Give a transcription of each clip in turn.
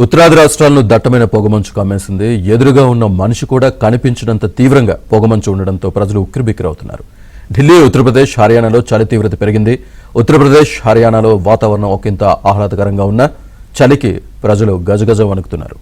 ఉత్తరాది రాష్ట్రాలను దట్టమైన పొగమంచు కమ్మేసింది. ఎదురుగా ఉన్న మనిషి కూడా కనిపించినంత తీవ్రంగా పొగమంచు ఉండడంతో ప్రజలు ఉక్కిరిబిక్కిరవుతున్నారు. ఢిల్లీ, ఉత్తరప్రదేశ్, హర్యానాలో చలి తీవ్రత పెరిగింది. ఉత్తరప్రదేశ్, హర్యానాలో వాతావరణం ఒకంత ఆహ్లాదకరంగా ఉన్న చలికి ప్రజలు గజగజ వణుకుతున్నారు.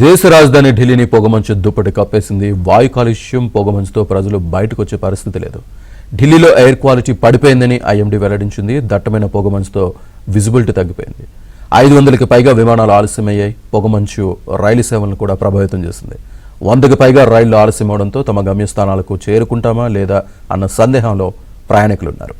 దేశ రాజధాని ఢిల్లీని పొగమంచు దుప్పటి కప్పేసింది. వాయు కాలుష్యం, పొగమంచుతో ప్రజలు బయటకు వచ్చే పరిస్థితి లేదు. ఢిల్లీలో ఎయిర్ క్వాలిటీ పడిపోయిందని ఐఎండీ వెల్లడించింది. దట్టమైన పొగమంచుతో విజిబిలిటీ తగ్గిపోయింది. 500కి పైగా విమానాలు ఆలస్యమయ్యాయి. పొగమంచు రైలు సేవలను కూడా ప్రభావితం చేసింది. 100కి పైగా రైళ్లు ఆలస్యమవడంతో తమ గమ్యస్థానాలకు చేరుకుంటామా లేదా అన్న సందేహంలో ప్రయాణికులున్నారు.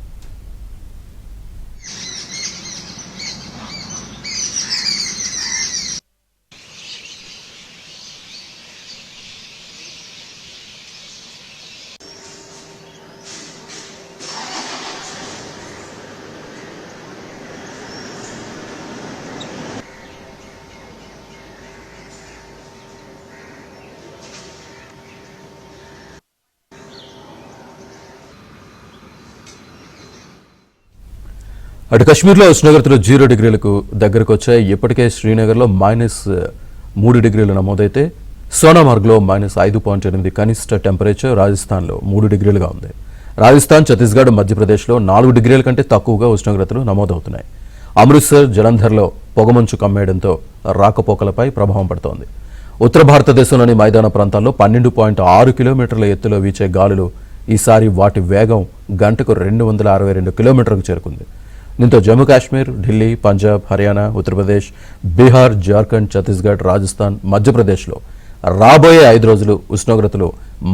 అటు కశ్మీర్లో ఉష్ణోగ్రతలు 0 డిగ్రీలకు దగ్గరకు వచ్చాయి. ఇప్పటికే శ్రీనగర్లో -3 డిగ్రీలు నమోదైతే సోనామార్గ్లో -5.8 కనిష్ట టెంపరేచర్, రాజస్థాన్లో 3 డిగ్రీలుగా ఉంది. రాజస్థాన్, ఛత్తీస్గఢ్, మధ్యప్రదేశ్లో 4 డిగ్రీల కంటే తక్కువగా ఉష్ణోగ్రతలు నమోదవుతున్నాయి. అమృత్సర్, జలంధర్లో పొగమంచు కమ్మేయడంతో రాకపోకలపై ప్రభావం పడుతోంది. ఉత్తర భారతదేశంలోని మైదాన ప్రాంతాల్లో 12.6 కిలోమీటర్ల ఎత్తులో వీచే గాలులు ఈసారి వాటి వేగం గంటకు 262 కిలోమీటర్లకు చేరుకుంది. దీంతో జమ్మూ కాశ్మీర్, ఢిల్లీ, పంజాబ్, హర్యానా, ఉత్తరప్రదేశ్, బీహార్, జార్ఖండ్, ఛత్తీస్గఢ్, రాజస్థాన్, మధ్యప్రదేశ్లో రాబోయే 5 రోజులు ఉష్ణోగ్రతలు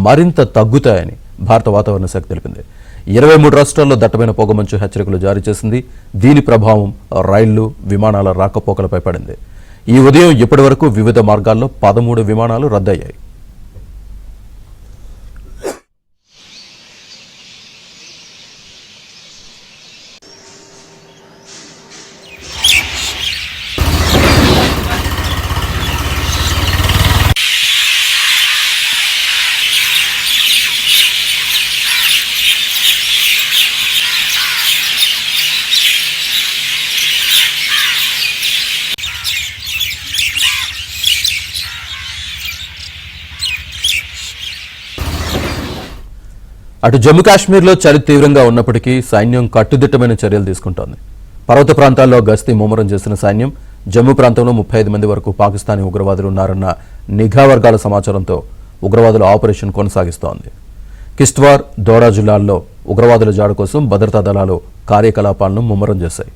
మరింత తగ్గుతాయని భారత వాతావరణ శాఖ తెలిపింది. 23 రాష్ట్రాల్లో దట్టమైన పొగమంచు హెచ్చరికలు జారీ చేసింది. దీని ప్రభావం రైళ్లు, విమానాల రాకపోకలపై పడింది. ఈ ఉదయం ఇప్పటి వరకు వివిధ మార్గాల్లో 13 విమానాలు రద్దయ్యాయి. అటు జమ్మూ కాశ్మీర్లో చలి తీవ్రంగా ఉన్నప్పటికీ సైన్యం కట్టుదిట్టమైన చర్యలు తీసుకుంటోంది. పర్వత ప్రాంతాల్లో గస్తీ ముమ్మరం చేసిన సైన్యం జమ్మూ ప్రాంతంలో 35 మంది వరకు పాకిస్తానీ ఉగ్రవాదులు ఉన్నారన్న నిఘా వర్గాల సమాచారంతో ఉగ్రవాదుల ఆపరేషన్ కొనసాగిస్తోంది. కిష్ట్వార్, దోడా జిల్లాల్లో ఉగ్రవాదుల జాడ కోసం భద్రతా దళాలు కార్యకలాపాలను ముమ్మరం చేశాయి.